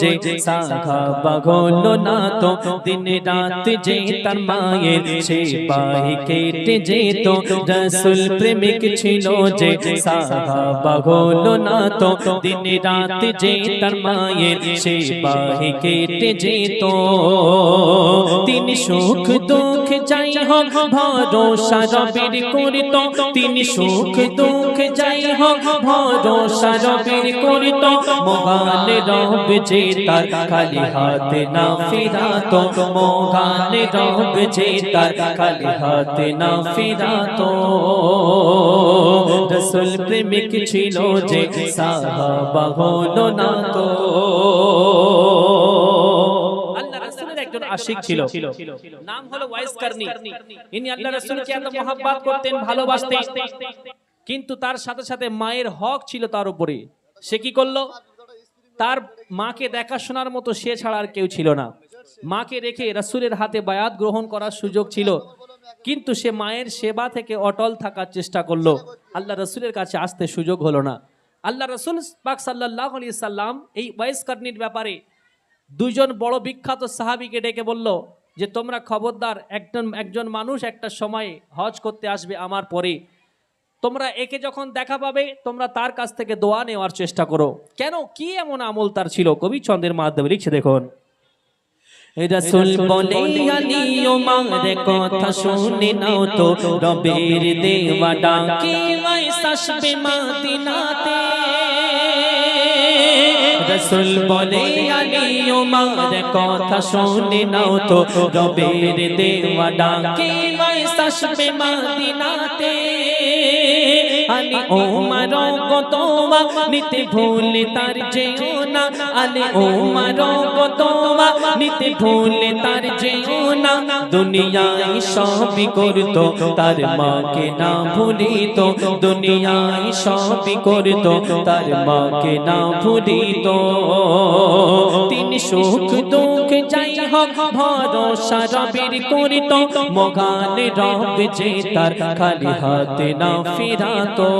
যে সাহাবা হলো না তো দিন রাত যে তার মায়ের সেবায় কেটে যেত রাসূল প্রেমিক ছিল যে সাহাবা হলো না তো দিন রাত যে তার মায়ের সেবায় কেটে যেত তিনি সুখ দুঃখ যাই হোক ভরসা রবের করিত তিনি সুখ দুঃখ যাই হোক ভরসা রবের করিত মহান রব যে তার খালি হাতে না ফিরাতো মহান রব যে তার খালি হাতে না ফিরাতো রাসূল প্রেমিক ছিল যে সাহাবা হলো না তো একজন আশিক ছিল নাম হলো ওয়াইস কারনি ইনি আল্লাহ রাসূলকে এত মহব্বত করতেন ভালোবাসতেন কিন্তু তার সাথে সাথে মায়ের হক ছিল তার উপরে সে কি করলো তার মাকে দেখাশোনার মতো সে ছাড়া আর কেউ ছিল না মাকে রেখে রাসূলের হাতে বায়াত গ্রহণ করার সুযোগ ছিল কিন্তু সে মায়ের সেবা থেকে অটল থাকার চেষ্টা করলো আল্লাহ রাসূলের কাছে আসতে সুযোগ হলো না আল্লাহ রাসূল পাক সাল্লাল্লাহু আলাইহি সাল্লাম এই ওয়াইস কারনির ব্যাপারে দুইজন বড় বিখ্যাত সাহাবীকে ডেকে বলল যে তোমরা খবরদার একজন মানুষ একটা সময় হজ করতে আসবে আমার পরে তোমরা একে যখন দেখা পাবে তোমরা তার কাছ থেকে দোয়া নেওয়ার চেষ্টা করো কেন কি এমন আমল তার ছিল কবি ছন্দের মাধ্যমে লিখছে দেখুন রাসূল বলে আলী ওমর কথা শুনে নাও তো রবের দেওয়া ডাকে ওয়াইস আসবে মদিনাতে রাসূল বলে আলী ওমর কথা শুনে নাও তো রবের দেওয়া ডাকে ওয়াইস আসবে মদিনাতে আলী ওমর কতবা নিতে ভুলে তার যেও না আলী ওমর কতবা নিতে ভুলে তার যেও না দুনিয়ায় সবই করতো তার মাকে না ভুলিত দুনিয়ায় সবই করতো তার মাকে না ভুলিত তিনি সুখ দুঃখ যাই হোক ভরসা রবের করিত মহান রব যে তার খালি হাতে না ফিরাতো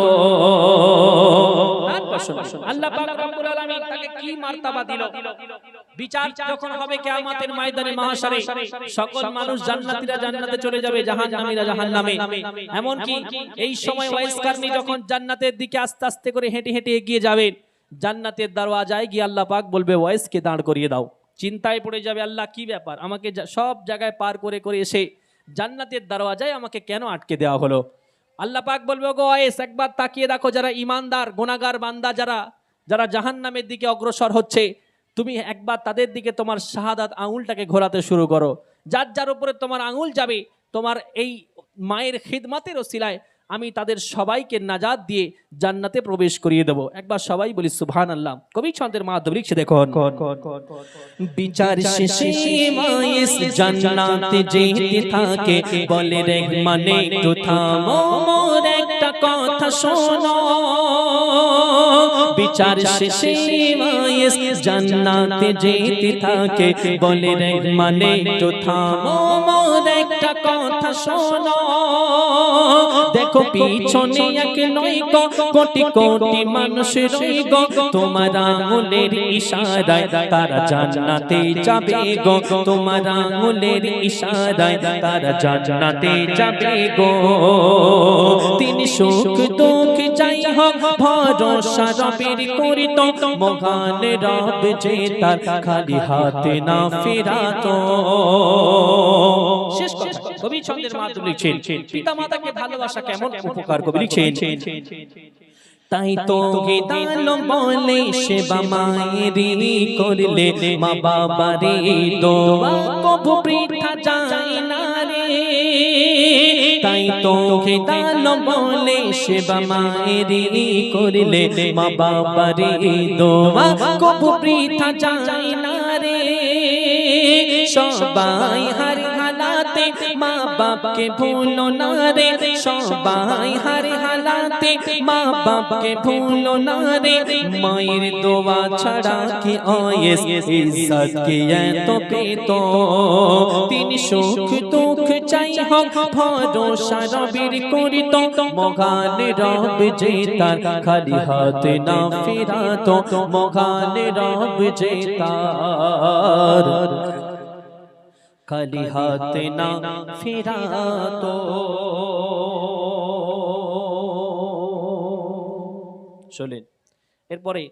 আল্লাহ পাক রব্বুল আলামিন তাকে কি মার্তবা দিল বিচার যখন হবে কিয়ামতের ময়দানে মাহশারে সকল মানুষ জান্নাতীরা জান্নাতে চলে যাবে জাহান্নামীরা জাহান্নামে এমন কি এই সময় ওয়াইস কারনি যখন জান্নাতের দিকে আস্তে আস্তে করে হেঁটে হেঁটে এগিয়ে যাবেন জান্নাতের দরওয়াজায় গিয়ে আল্লাহ পাক বলবে ওয়াইসকে দাঁড় করিয়ে দাও চিন্তায় পড়ে যাবে আল্লাহ কি ব্যাপার আমাকে সব জায়গায় পার করে করে এসে জান্নাতের দরওয়াজায় আমাকে কেন আটকে দেওয়া হলো আল্লাহ পাক বলবে গো ওয়াইস একবার তাকিয়ে দেখো যারা ঈমানদার গুনাহগার বান্দা যারা জাহান্নামের দিকে অগ্রসর হচ্ছে তুমি একবার তাদের দিকে তোমার শাহাদাত আঙুলটাকে ঘোরাতে শুরু করো যার যার উপরে তোমার আঙুল যাবে তোমার এই মায়ের খিদমতের ওসিলায় আমি তাদের সবাইকে নাজাত দিয়ে জান্নাতে প্রবেশ করিয়ে দেব একবার সবাই বলি সুবহানাল্লাহ কবি ছন্দের মাধ্যমে লিখছে দেখুন বিচার শেষে ওয়াইস জান্নাতে যেতে থাকে বলে রহমানে একটু থামো মোর একটা কথা শোনো বিচার শেষে ওয়াইস জান্নাতে যেতে থাকে বলে রহমানে একটু থামো মোর একটা কথা শোনো দেখো পিছনে এক নয় কোটি কোটি মানুষ রই গো তোমার আঙুলের ইশারায় তারা জান্নাতে যাবে গো তোমার আঙুলের ইশারায় তারা জান্নাতে যাবে গো তিনি সুখ দুঃখ যাই হোক ভরসা রবের করিত মহান রব যে তার খালি হাতে না ফিরাতো শেষ কথা কবি ছন্দের মাধ্যমে লিখছেন পিতা মাতাকে ভালোবাসা কেমন উপকার কবি লিখছেন তাই তো গীতাল বলে সেবা মায়েরই করলে মা বাবারে দোয়া কবু বৃথা যায় না রে তাই তো গীতাল বলে সেবা মায়েরই করলে মা বাবারে দোয়া কবু বৃথা যায় না রে সবাই হার হালাত হালাতে মা বাপকে ভুলো না রে সবাই হার হালাতে মা বাপকে ভুলো না রে মায়ের দোয়া ছাড়া কি আয়েস ইজ্জত কি এত পেতো তিনি সুখ দুঃখ চাই হোক ভরসা রবির করিত মহান রব যে তার খালি হাতে না ফিরাতো মহান রব যে তার খালি হাতে না ফিরাতো চলেন এরপরে